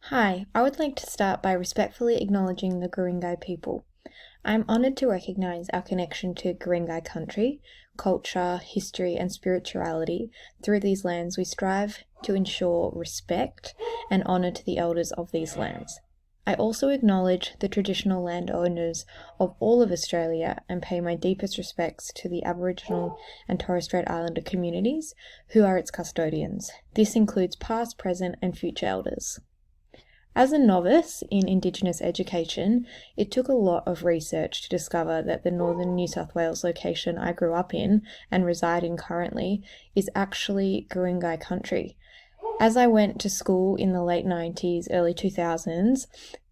Hi, I would like to start by respectfully acknowledging the Guringai people. I am honoured to recognise our connection to Guringai country, culture, history and spirituality. Through these lands we strive to ensure respect and honour to the elders of these lands. I also acknowledge the traditional landowners of all of Australia and pay my deepest respects to the Aboriginal and Torres Strait Islander communities who are its custodians. This includes past, present and future elders. As a novice in Indigenous education, it took a lot of research to discover that the northern New South Wales location I grew up in and reside in currently is actually Guringai country. As I went to school in the late 90s, early 2000s,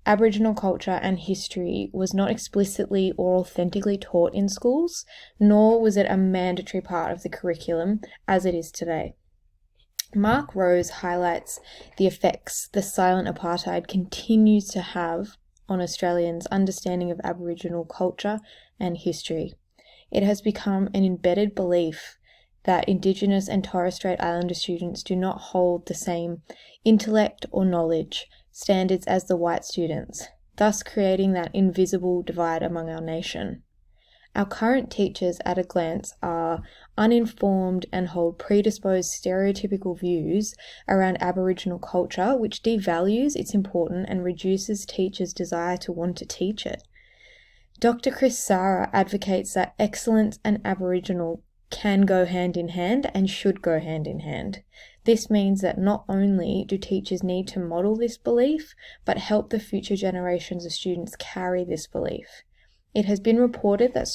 Aboriginal culture and history was not explicitly or authentically taught in schools, nor was it a mandatory part of the curriculum as it is today. Mark Rose highlights the effects the silent apartheid continues to have on Australians' understanding of Aboriginal culture and history. It has become an embedded belief that Indigenous and Torres Strait Islander students do not hold the same intellect or knowledge standards as the white students, thus creating that invisible divide among our nation. Our current teachers at a glance are uninformed and hold predisposed stereotypical views around Aboriginal culture, which devalues its importance and reduces teachers' desire to want to teach it. Dr. Chris Sara advocates that excellence and Aboriginal can go hand in hand and should go hand in hand. This means that not only do teachers need to model this belief, but help the future generations of students carry this belief. It has been reported that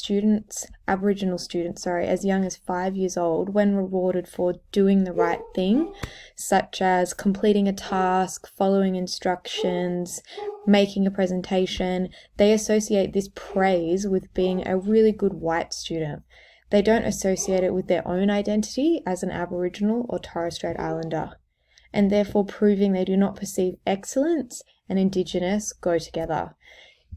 Aboriginal students, as young as 5 years old, when rewarded for doing the right thing, such as completing a task, following instructions, making a presentation, they associate this praise with being a really good white student. They don't associate it with their own identity as an Aboriginal or Torres Strait Islander, and therefore proving they do not perceive excellence and Indigenous go together.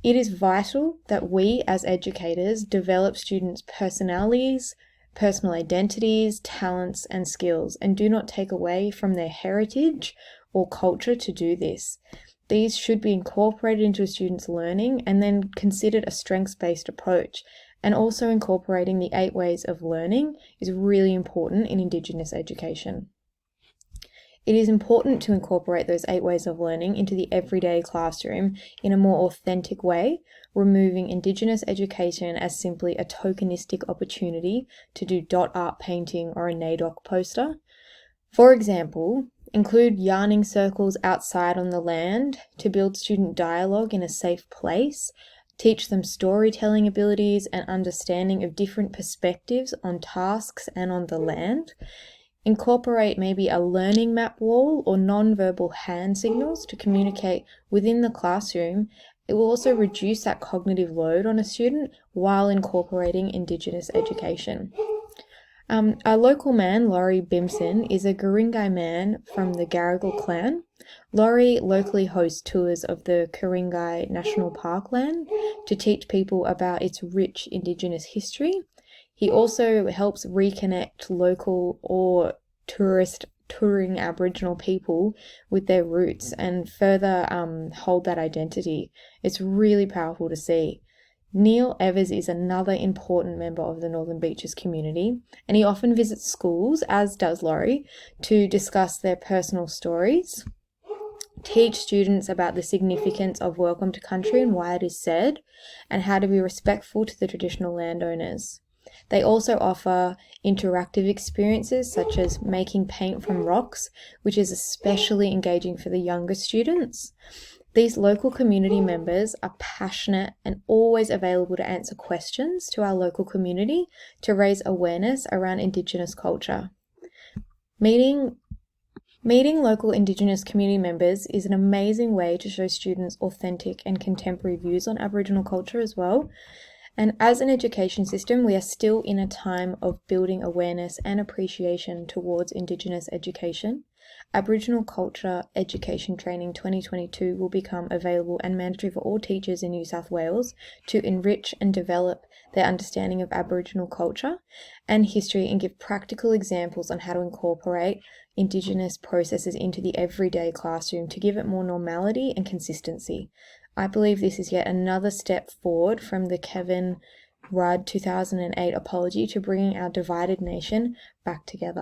It is vital that we as educators develop students' personalities, personal identities, talents and skills, and do not take away from their heritage or culture to do this. These should be incorporated into a student's learning and then considered a strengths-based approach. And also incorporating the 8 ways of learning is really important in Indigenous education. It is important to incorporate those 8 ways of learning into the everyday classroom in a more authentic way, removing Indigenous education as simply a tokenistic opportunity to do dot art painting or a NAIDOC poster. For example, include yarning circles outside on the land to build student dialogue in a safe place, teach them storytelling abilities and understanding of different perspectives on tasks and on the land. Incorporate maybe a learning map wall or non-verbal hand signals to communicate within the classroom. It will also reduce that cognitive load on a student while incorporating Indigenous education. Our local man, Laurie Bimson, is a Guringai man from the Garigal clan. Laurie locally hosts tours of the Guringai National Park land to teach people about its rich Indigenous history. He also helps reconnect local or touring Aboriginal people with their roots and further hold that identity. It's really powerful to see. Neil Evers is another important member of the Northern Beaches community, and he often visits schools, as does Laurie, to discuss their personal stories, teach students about the significance of Welcome to Country and why it is said, and how to be respectful to the traditional landowners. They also offer interactive experiences such as making paint from rocks, which is especially engaging for the younger students. These local community members are passionate and always available to answer questions to our local community to raise awareness around Indigenous culture. Meeting local Indigenous community members is an amazing way to show students authentic and contemporary views on Aboriginal culture as well. And as an education system, we are still in a time of building awareness and appreciation towards Indigenous education. Aboriginal Culture Education Training 2022 will become available and mandatory for all teachers in New South Wales to enrich and develop their understanding of Aboriginal culture and history and give practical examples on how to incorporate Indigenous processes into the everyday classroom to give it more normality and consistency. I believe this is yet another step forward from the Kevin Rudd 2008 apology to bringing our divided nation back together.